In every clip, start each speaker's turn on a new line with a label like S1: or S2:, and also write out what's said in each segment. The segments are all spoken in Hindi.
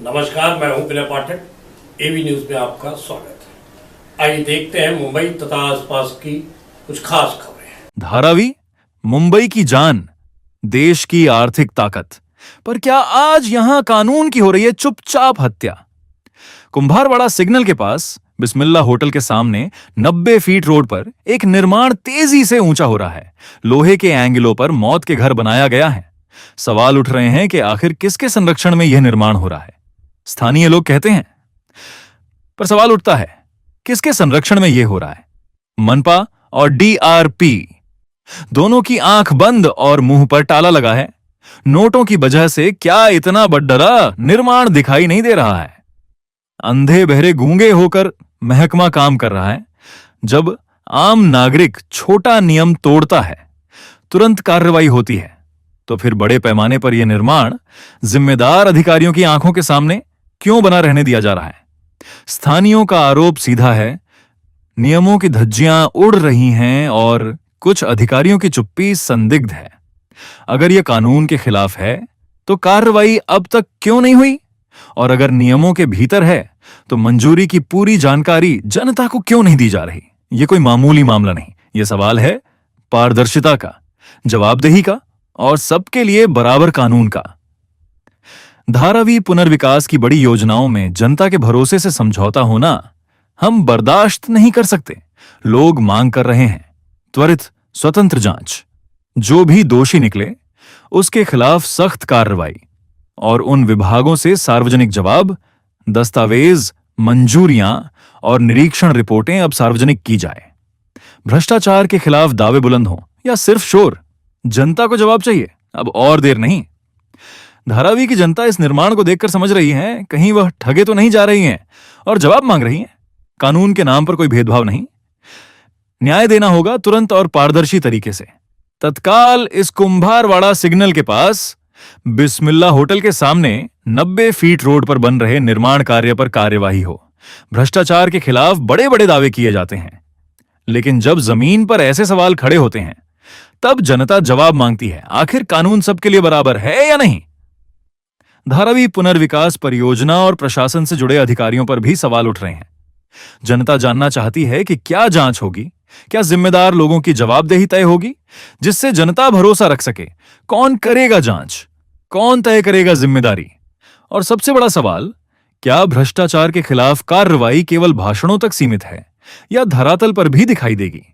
S1: नमस्कार, मैं हूं विनय पाठक। एवी न्यूज में आपका स्वागत है। आइए देखते हैं मुंबई तथा आसपास की कुछ खास खबरें।
S2: धारावी, मुंबई की जान, देश की आर्थिक ताकत। पर क्या आज यहां कानून की हो रही है चुपचाप हत्या? कुंभारवाड़ा सिग्नल के पास बिस्मिल्ला होटल के सामने 90 फीट रोड पर एक निर्माण तेजी से ऊंचा हो रहा है। लोहे के एंगलों पर मौत के घर बनाया गया है। सवाल उठ रहे हैं कि आखिर किसके संरक्षण में यह निर्माण हो रहा है? स्थानीय लोग कहते हैं, पर सवाल उठता है किसके संरक्षण में यह हो रहा है? मनपा और डीआरपी दोनों की आंख बंद और मुंह पर ताला लगा है। नोटों की वजह से क्या इतना बड़ा निर्माण दिखाई नहीं दे रहा है? अंधे बहरे गूंगे होकर महकमा काम कर रहा है। जब आम नागरिक छोटा नियम तोड़ता है, तुरंत कार्रवाई होती है। तो फिर बड़े पैमाने पर यह निर्माण जिम्मेदार अधिकारियों की आंखों के सामने क्यों बना रहने दिया जा रहा है? स्थानीयों का आरोप सीधा है, नियमों की धज्जियां उड़ रही हैं और कुछ अधिकारियों की चुप्पी संदिग्ध है। अगर यह कानून के खिलाफ है तो कार्रवाई अब तक क्यों नहीं हुई? और अगर नियमों के भीतर है तो मंजूरी की पूरी जानकारी जनता को क्यों नहीं दी जा रही? यह कोई मामूली मामला नहीं। यह सवाल है पारदर्शिता का, जवाबदेही का और सबके लिए बराबर कानून का। धारावी पुनर्विकास की बड़ी योजनाओं में जनता के भरोसे से समझौता होना हम बर्दाश्त नहीं कर सकते। लोग मांग कर रहे हैं त्वरित स्वतंत्र जांच, जो भी दोषी निकले उसके खिलाफ सख्त कार्रवाई और उन विभागों से सार्वजनिक जवाब, दस्तावेज, मंजूरियां और निरीक्षण रिपोर्टें अब सार्वजनिक की जाए। भ्रष्टाचार के खिलाफ दावे बुलंद हों या सिर्फ शोर, जनता को जवाब चाहिए, अब और देर नहीं। धारावी की जनता इस निर्माण को देखकर समझ रही है कहीं वह ठगे तो नहीं जा रही हैं और जवाब मांग रही हैं। कानून के नाम पर कोई भेदभाव नहीं, न्याय देना होगा तुरंत और पारदर्शी तरीके से। तत्काल इस कुंभारवाड़ा सिग्नल के पास बिस्मिल्ला होटल के सामने 90 फीट रोड पर बन रहे निर्माण कार्य पर कार्यवाही हो। भ्रष्टाचार के खिलाफ बड़े बड़े दावे किए जाते हैं, लेकिन जब जमीन पर ऐसे सवाल खड़े होते हैं तब जनता जवाब मांगती है, आखिर कानून सबके लिए बराबर है या नहीं? धारावी पुनर्विकास परियोजना और प्रशासन से जुड़े अधिकारियों पर भी सवाल उठ रहे हैं। जनता जानना चाहती है कि क्या जांच होगी, क्या जिम्मेदार लोगों की जवाबदेही तय होगी, जिससे जनता भरोसा रख सके। कौन करेगा जांच, कौन तय करेगा जिम्मेदारी? और सबसे बड़ा सवाल, क्या भ्रष्टाचार के खिलाफ कार्रवाई केवल भाषणों तक सीमित है या धरातल पर भी दिखाई देगी?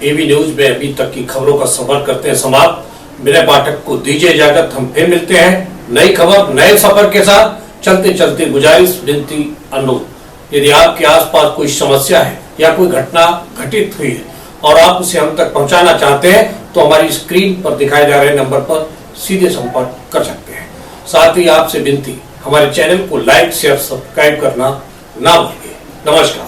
S1: एवी न्यूज में अभी तक की खबरों का सफर करते हैं समाप्त। विनय पाठक को दीजिए इजाजत। हम फिर मिलते हैं नई खबर, नए सफर के साथ। चलते चलते गुजारिश, विनती, अनुरोध, यदि आपके आसपास कोई समस्या है या कोई घटना घटित हुई है और आप उसे हम तक पहुंचाना चाहते हैं तो हमारी स्क्रीन पर दिखाए जा रहे नंबर पर सीधे संपर्क कर सकते हैं। साथ ही आपसे विनती, हमारे चैनल को लाइक, शेयर, सब्सक्राइब करना ना भूलिए। नमस्कार।